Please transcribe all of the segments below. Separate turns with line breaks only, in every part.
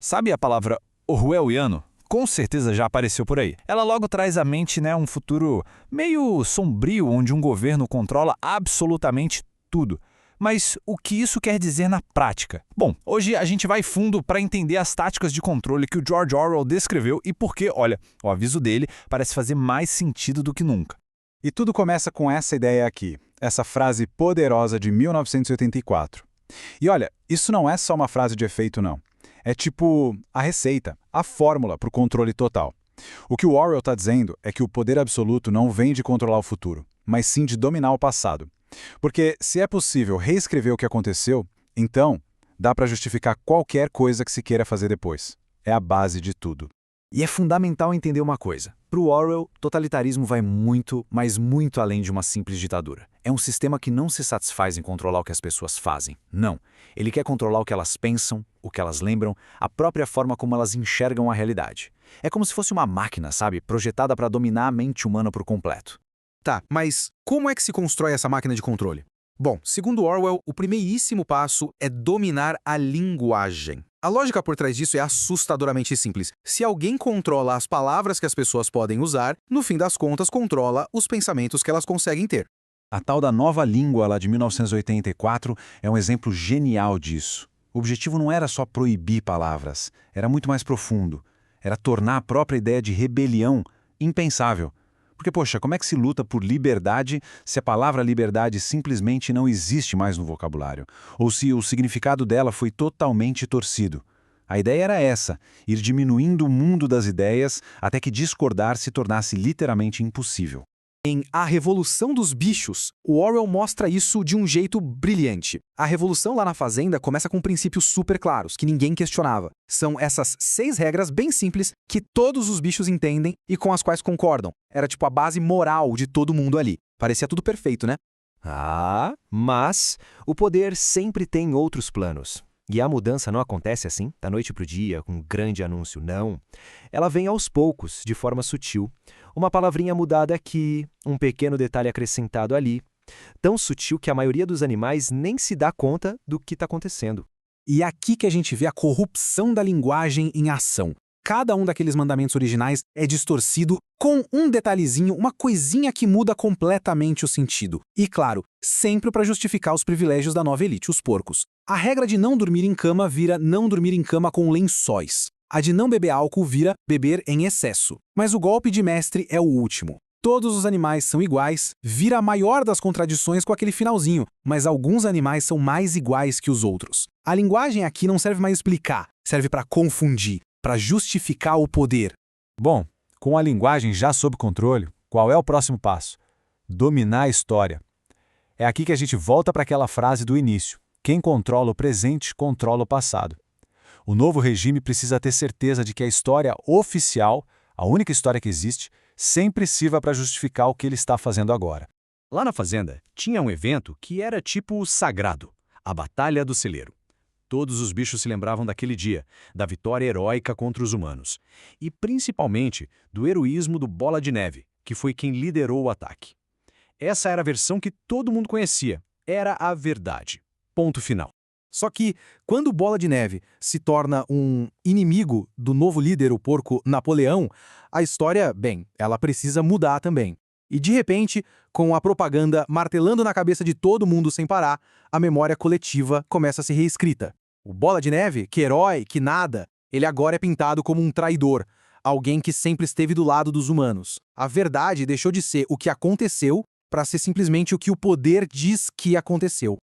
Sabe a palavra orwelliano? Com certeza já apareceu por aí. Ela logo traz à mente, um futuro meio sombrio, onde um governo controla absolutamente tudo. Mas o que isso quer dizer na prática? Bom, hoje a gente vai fundo para entender as táticas de controle que o George Orwell descreveu e por que, olha, o aviso dele parece fazer mais sentido do que nunca.
E tudo começa com essa ideia aqui, essa frase poderosa de 1984. E olha, isso não é só uma frase de efeito, não. É tipo a receita, a fórmula para o controle total. O que o Orwell está dizendo é que o poder absoluto não vem de controlar o futuro, mas sim de dominar o passado. Porque se é possível reescrever o que aconteceu, então dá para justificar qualquer coisa que se queira fazer depois. É a base de tudo.
E é fundamental entender uma coisa. Para o Orwell, totalitarismo vai muito, mas muito além de uma simples ditadura. É um sistema que não se satisfaz em controlar o que as pessoas fazem. Não. Ele quer controlar o que elas pensam, o que elas lembram, a própria forma como elas enxergam a realidade. É como se fosse uma máquina, sabe? Projetada para dominar a mente humana por completo.
Tá, mas como é que se constrói essa máquina de controle? Bom, segundo Orwell, o primeiríssimo passo é dominar a linguagem. A lógica por trás disso é assustadoramente simples. Se alguém controla as palavras que as pessoas podem usar, no fim das contas controla os pensamentos que elas conseguem ter.
A tal da nova língua lá de 1984 é um exemplo genial disso. O objetivo não era só proibir palavras, era muito mais profundo. Era tornar a própria ideia de rebelião impensável. Porque, poxa, como é que se luta por liberdade se a palavra liberdade simplesmente não existe mais no vocabulário? Ou se o significado dela foi totalmente torcido? A ideia era essa, ir diminuindo o mundo das ideias até que discordar se tornasse literalmente impossível.
Em A Revolução dos Bichos, o Orwell mostra isso de um jeito brilhante. A revolução lá na fazenda começa com princípios super claros, que ninguém questionava. São essas 6 regras bem simples que todos os bichos entendem e com as quais concordam. Era tipo a base moral de todo mundo ali. Parecia tudo perfeito, né?
Mas o poder sempre tem outros planos. E a mudança não acontece assim, da noite para o dia, com um grande anúncio, não. Ela vem aos poucos, de forma sutil. Uma palavrinha mudada aqui, um pequeno detalhe acrescentado ali. Tão sutil que a maioria dos animais nem se dá conta do que está acontecendo.
E é aqui que a gente vê a corrupção da linguagem em ação. Cada um daqueles mandamentos originais é distorcido com um detalhezinho, uma coisinha que muda completamente o sentido. E claro, sempre para justificar os privilégios da nova elite, os porcos. A regra de não dormir em cama vira não dormir em cama com lençóis. A de não beber álcool vira beber em excesso. Mas o golpe de mestre é o último. Todos os animais são iguais, vira a maior das contradições com aquele finalzinho, mas alguns animais são mais iguais que os outros. A linguagem aqui não serve mais explicar, serve para confundir, para justificar o poder.
Bom, com a linguagem já sob controle, qual é o próximo passo? Dominar a história. É aqui que a gente volta para aquela frase do início. Quem controla o presente, controla o passado. O novo regime precisa ter certeza de que a história oficial, a única história que existe, sempre sirva para justificar o que ele está fazendo agora.
Lá na fazenda, tinha um evento que era tipo sagrado, a Batalha do Celeiro. Todos os bichos se lembravam daquele dia, da vitória heróica contra os humanos. E principalmente do heroísmo do Bola de Neve, que foi quem liderou o ataque. Essa era a versão que todo mundo conhecia. Era a verdade. Ponto final. Só que, quando Bola de Neve se torna um inimigo do novo líder, o porco Napoleão, a história, ela precisa mudar também. E de repente, com a propaganda martelando na cabeça de todo mundo sem parar, a memória coletiva começa a ser reescrita. O Bola de Neve, que herói, que nada, ele agora é pintado como um traidor, alguém que sempre esteve do lado dos humanos. A verdade deixou de ser o que aconteceu para ser simplesmente o que o poder diz que aconteceu.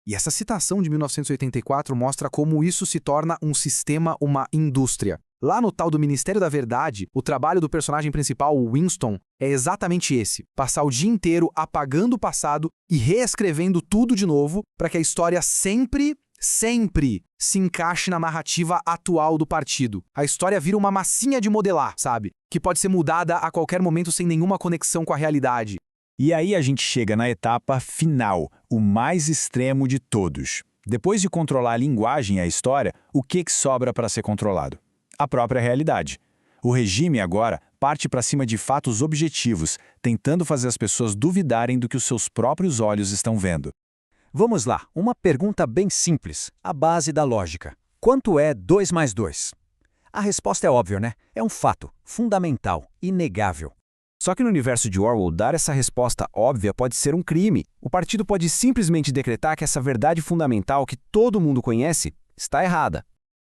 E essa citação de 1984 mostra como isso se torna um sistema, uma indústria. Lá no tal do Ministério da Verdade, o trabalho do personagem principal, o Winston, é exatamente esse. Passar o dia inteiro apagando o passado e reescrevendo tudo de novo para que a história sempre se encaixe na narrativa atual do partido. A história vira uma massinha de modelar, sabe? Que pode ser mudada a qualquer momento sem nenhuma conexão com a realidade.
E aí a gente chega na etapa final, o mais extremo de todos. Depois de controlar a linguagem e a história, o que sobra para ser controlado? A própria realidade. O regime agora parte para cima de fatos objetivos, tentando fazer as pessoas duvidarem do que os seus próprios olhos estão vendo.
Vamos lá, uma pergunta bem simples, a base da lógica. Quanto é 2 mais 2?
A resposta é óbvia, né? É um fato, fundamental, inegável. Só que no universo de Orwell, dar essa resposta óbvia pode ser um crime. O partido pode simplesmente decretar que essa verdade fundamental que todo mundo conhece está errada.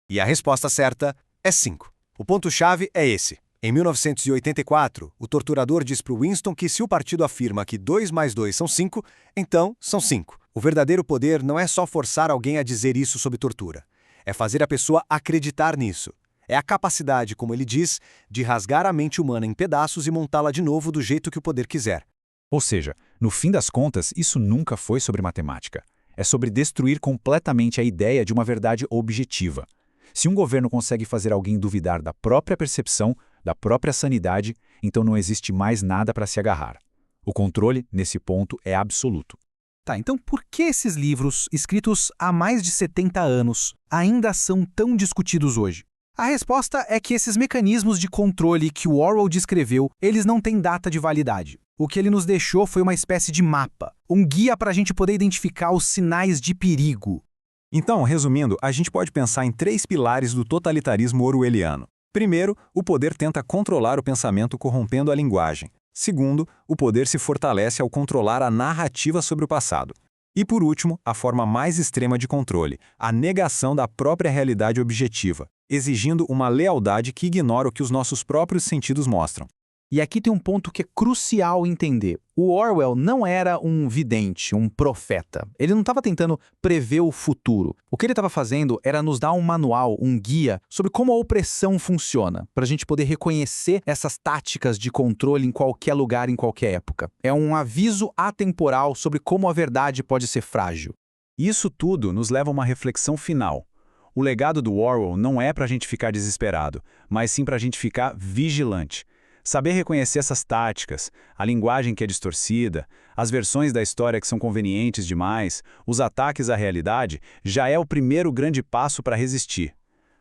E a resposta certa é 5. O ponto-chave é esse. Em 1984, o torturador diz para Winston que se o partido afirma que 2 mais 2 são 5, então são 5. O verdadeiro poder não é só forçar alguém a dizer isso sob tortura. É fazer a pessoa acreditar nisso. É a capacidade, como ele diz, de rasgar a mente humana em pedaços e montá-la de novo do jeito que o poder quiser.
Ou seja, no fim das contas, isso nunca foi sobre matemática. É sobre destruir completamente a ideia de uma verdade objetiva. Se um governo consegue fazer alguém duvidar da própria percepção, da própria sanidade, então não existe mais nada para se agarrar. O controle, nesse ponto, é absoluto.
Tá, então por que esses livros, escritos há mais de 70 anos, ainda são tão discutidos hoje? A resposta é que esses mecanismos de controle que o Orwell descreveu, eles não têm data de validade. O que ele nos deixou foi uma espécie de mapa, um guia para a gente poder identificar os sinais de perigo.
Então, resumindo, a gente pode pensar em 3 pilares do totalitarismo orwelliano. Primeiro, o poder tenta controlar o pensamento corrompendo a linguagem. Segundo, o poder se fortalece ao controlar a narrativa sobre o passado. E por último, a forma mais extrema de controle, a negação da própria realidade objetiva, exigindo uma lealdade que ignora o que os nossos próprios sentidos mostram.
E aqui tem um ponto que é crucial entender. O Orwell não era um vidente, um profeta. Ele não estava tentando prever o futuro. O que ele estava fazendo era nos dar um manual, um guia, sobre como a opressão funciona, para a gente poder reconhecer essas táticas de controle em qualquer lugar, em qualquer época. É um aviso atemporal sobre como a verdade pode ser frágil.
Isso tudo nos leva a uma reflexão final. O legado do Orwell não é para a gente ficar desesperado, mas sim para a gente ficar vigilante. Saber reconhecer essas táticas, a linguagem que é distorcida, as versões da história que são convenientes demais, os ataques à realidade, já é o primeiro grande passo para resistir.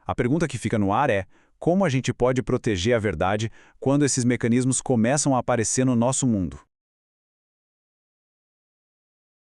A pergunta que fica no ar é: como a gente pode proteger a verdade quando esses mecanismos começam a aparecer no nosso mundo?